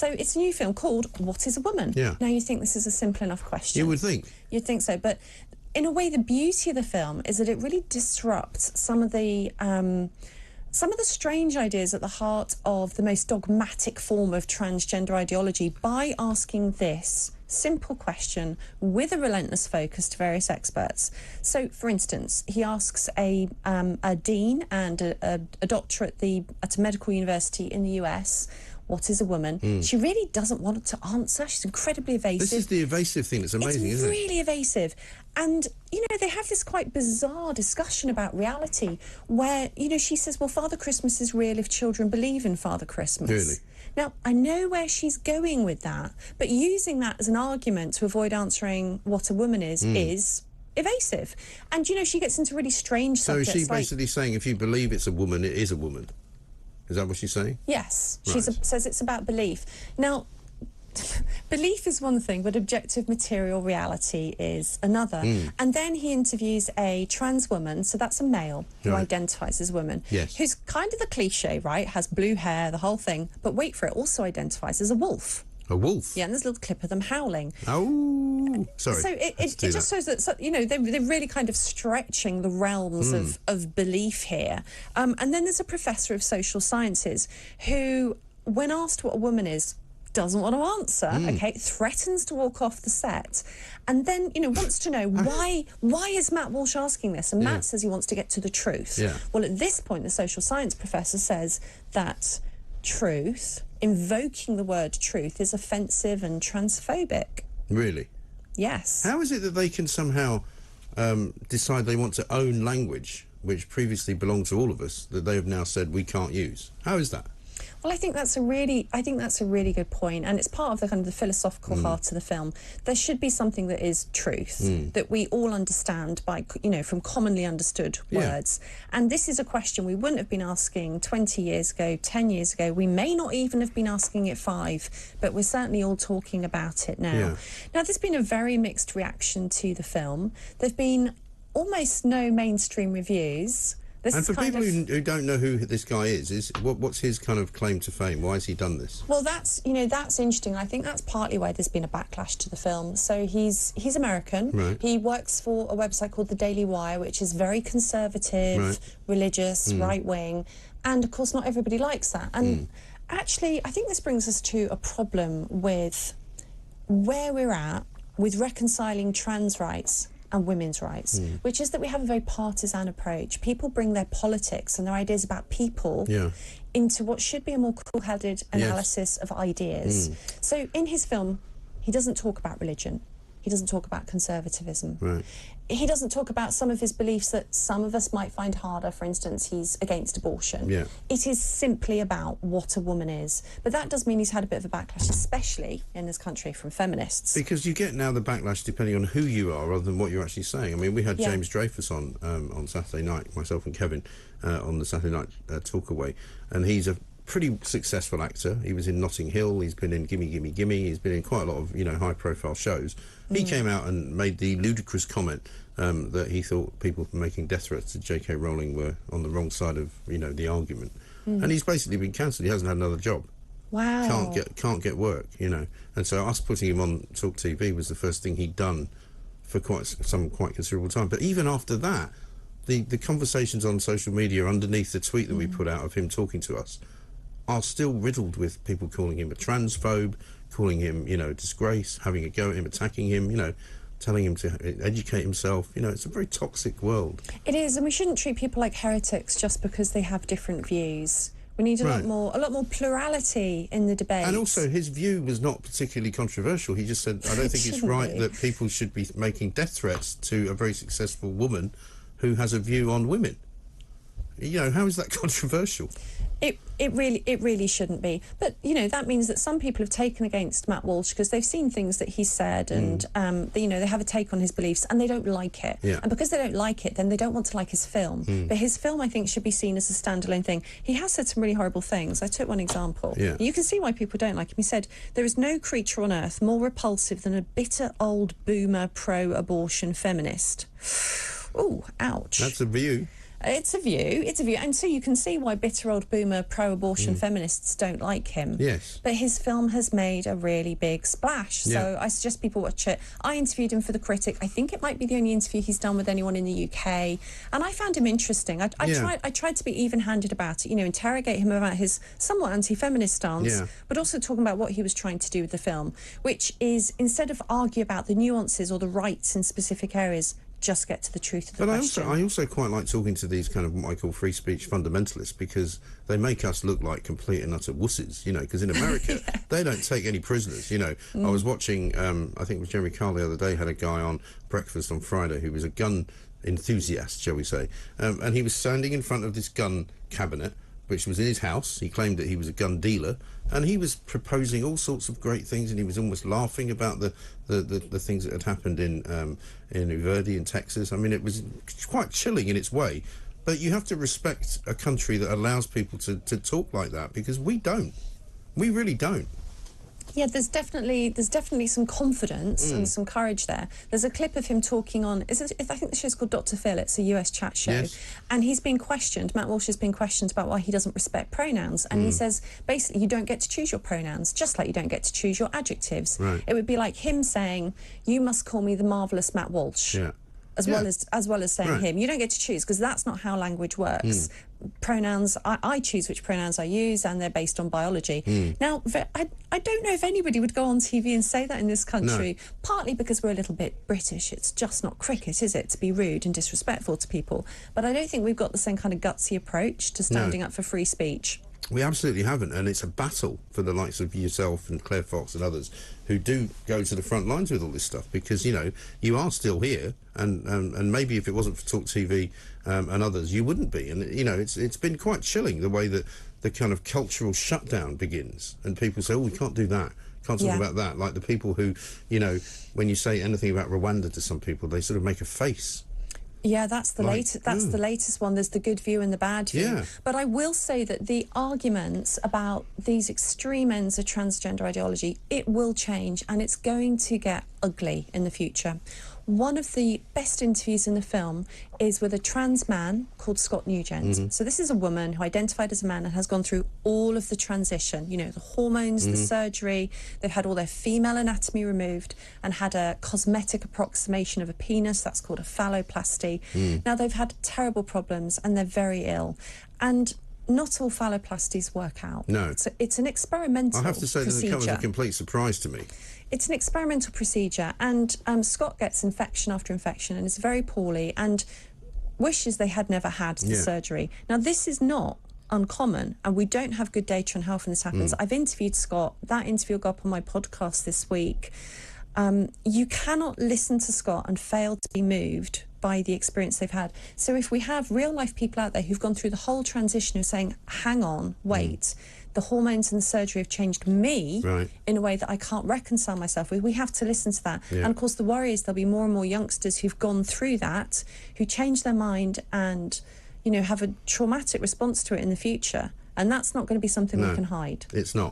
So it's a new film called What is a Woman? Yeah. Now, you think this is a simple enough question. You would think. You'd think so, but in a way, the beauty of the film is that it really disrupts some of the strange ideas at the heart of the most dogmatic form of transgender ideology by asking this simple question with a relentless focus to various experts. So, for instance, he asks a dean and a doctor at a medical university in the US, what is a woman? She really doesn't want to answer. She's incredibly evasive. This is the evasive thing that's amazing, isn't it? It's really evasive. And, you know, they have this quite bizarre discussion about reality where, you know, she says, well, Father Christmas is real if children believe in Father Christmas. Really? Now, I know where she's going with that, but using that as an argument to avoid answering what a woman is evasive. And, you know, she gets into really strange subjects. So is she basically saying if you believe it's a woman, it is a woman? Is that what she's saying? Yes. Right. She says it's about belief. Now, belief is one thing, but objective material reality is another. And then he interviews a trans woman, so that's a male who identifies as woman, who's kind of the cliche, right? Has blue hair, the whole thing. But wait for it, also identifies as a wolf. A wolf? Yeah, and there's a little clip of them howling. Oh, sorry. So it just shows that, so, you know, they're really kind of stretching the realms of belief here. And then there's a professor of social sciences who, when asked what a woman is, doesn't want to answer, okay, threatens to walk off the set, and then, you know, wants to know why is Matt Walsh asking this? And Matt says he wants to get to the truth. Well, at this point, the social science professor says that truth, invoking the word truth, is offensive and transphobic. Really? Yes. How is it that they can somehow decide they want to own language which previously belonged to all of us, that they have now said we can't use? How is that? Well, I think that's a really good point, and it's part of the kind of the philosophical heart of the film. There should be something that is truth that we all understand by, you know, from commonly understood words. And this is a question we wouldn't have been asking 20 years ago, 10 years ago. We may not even have been asking it 5, but we're certainly all talking about it now. Now, there's been a very mixed reaction to the film. There've been almost no mainstream reviews. And for people who don't know who this guy is what's his kind of claim to fame? Why has he done this? Well, that's interesting. I think that's partly why there's been a backlash to the film. So he's American. Right. He works for a website called the Daily Wire, which is very conservative, religious, right-wing, and of course not everybody likes that. And actually, I think this brings us to a problem with where we're at with reconciling trans rights and women's rights, which is that we have a very partisan approach. People bring their politics and their ideas about people into what should be a more cool-headed analysis of ideas. So in his film, he doesn't talk about religion. He doesn't talk about conservatism. Right. He doesn't talk about some of his beliefs that some of us might find harder. For instance, he's against abortion. Yeah. It is simply about what a woman is. But that does mean he's had a bit of a backlash, especially in this country, from feminists. Because you get now the backlash depending on who you are rather than what you're actually saying. I mean, we had James Dreyfus on Saturday night, myself and Kevin, on the Saturday night Talkaway, and he's a pretty successful actor. He was in Notting Hill, he's been in Gimme Gimme Gimme, he's been in quite a lot of, you know, high-profile shows. He came out and made the ludicrous comment that he thought people making death threats to J.K. Rowling were on the wrong side of, you know, the argument. And he's basically been cancelled. He hasn't had another job. Wow. Can't get work, you know. And so us putting him on Talk TV was the first thing he'd done for quite considerable time. But even after that, the conversations on social media underneath the tweet that we put out of him talking to us are still riddled with people calling him a transphobe, calling him, you know, disgrace, having a go at him, attacking him, you know, telling him to educate himself. You know, it's a very toxic world. It is, and we shouldn't treat people like heretics just because they have different views. We need a lot more plurality in the debate. And also, his view was not particularly controversial. He just said, I don't think it's right that people should be making death threats to a very successful woman who has a view on women. You know, how is that controversial? It really shouldn't be. But, you know, that means that some people have taken against Matt Walsh because they've seen things that he said and, you know, they have a take on his beliefs and they don't like it. And because they don't like it, then they don't want to like his film. But his film, I think, should be seen as a standalone thing. He has said some really horrible things. I took one example. You can see why people don't like him. He said, there is no creature on earth more repulsive than a bitter old boomer pro-abortion feminist. Ooh, ouch. That's a view. It's a view, and so you can see why bitter old boomer pro-abortion feminists don't like him. Yes. But his film has made a really big splash, so I suggest people watch it. I interviewed him for The Critic. I think it might be the only interview he's done with anyone in the UK, and I found him interesting. I tried to be even-handed about it, interrogate him about his somewhat anti-feminist stance, but also talking about what he was trying to do with the film, which is, instead of argue about the nuances or the rights in specific areas, just get to the truth of the question. I also quite like talking to these kind of what I call free speech fundamentalists, because they make us look like complete and utter wusses, because in America they don't take any prisoners. I was watching, I think it was Jeremy Carl the other day had a guy on Breakfast on Friday who was a gun enthusiast, shall we say, and he was standing in front of this gun cabinet, which was in his house. He claimed that he was a gun dealer, and he was proposing all sorts of great things, and he was almost laughing about the things that had happened in Uvalde in Texas. I mean, it was quite chilling in its way, but you have to respect a country that allows people to talk like that, because we don't. We really don't. Yeah, there's definitely some confidence and some courage there. There's a clip of him talking on, I think the show's called Dr. Phil, it's a US chat show, and he's been questioned, Matt Walsh has been questioned about why he doesn't respect pronouns, and he says, basically, you don't get to choose your pronouns, just like you don't get to choose your adjectives. Right. It would be like him saying, you must call me the marvellous Matt Walsh. Yeah. As well as saying him. You don't get to choose, because that's not how language works. Pronouns, I choose which pronouns I use, and they're based on biology. Now, I don't know if anybody would go on TV and say that in this country, partly because we're a little bit British. It's just not cricket, is it, to be rude and disrespectful to people? But I don't think we've got the same kind of gutsy approach to standing up for free speech. We absolutely haven't, and it's a battle for the likes of yourself and Claire Fox and others who do go to the front lines with all this stuff, because you are still here, and maybe if it wasn't for Talk TV and others, you wouldn't be. And it's been quite chilling the way that the kind of cultural shutdown begins, and people say, oh, we can't do that, can't talk about that. Like the people who, when you say anything about Rwanda to some people, they sort of make a face. Yeah, that's the latest. That's the latest one. There's the good view and the bad view. Yeah. But I will say that the arguments about these extreme ends of transgender ideology, it will change, and it's going to get ugly in the future. One of the best interviews in the film is with a trans man called Scott Nugent. So this is a woman who identified as a man and has gone through all of the transition, the hormones, the surgery. They've had all their female anatomy removed and had a cosmetic approximation of a penis. That's called a phalloplasty. Now, they've had terrible problems and they're very ill. And not all phalloplasties work out. No. It's an experimental procedure. I have to say that it comes as a complete surprise to me. It's an experimental procedure, and Scott gets infection after infection and is very poorly and wishes they had never had the surgery. Now, this is not uncommon, and we don't have good data on how often this happens. I've interviewed Scott. That interview will go up on my podcast this week. You cannot listen to Scott and fail to be moved by the experience they've had. So if we have real life people out there who've gone through the whole transition who are saying, hang on, wait, the hormones and the surgery have changed me in a way that I can't reconcile myself with, we have to listen to that. And of course the worry is there'll be more and more youngsters who've gone through that, who change their mind and have a traumatic response to it in the future, and that's not going to be something we can hide. It's not.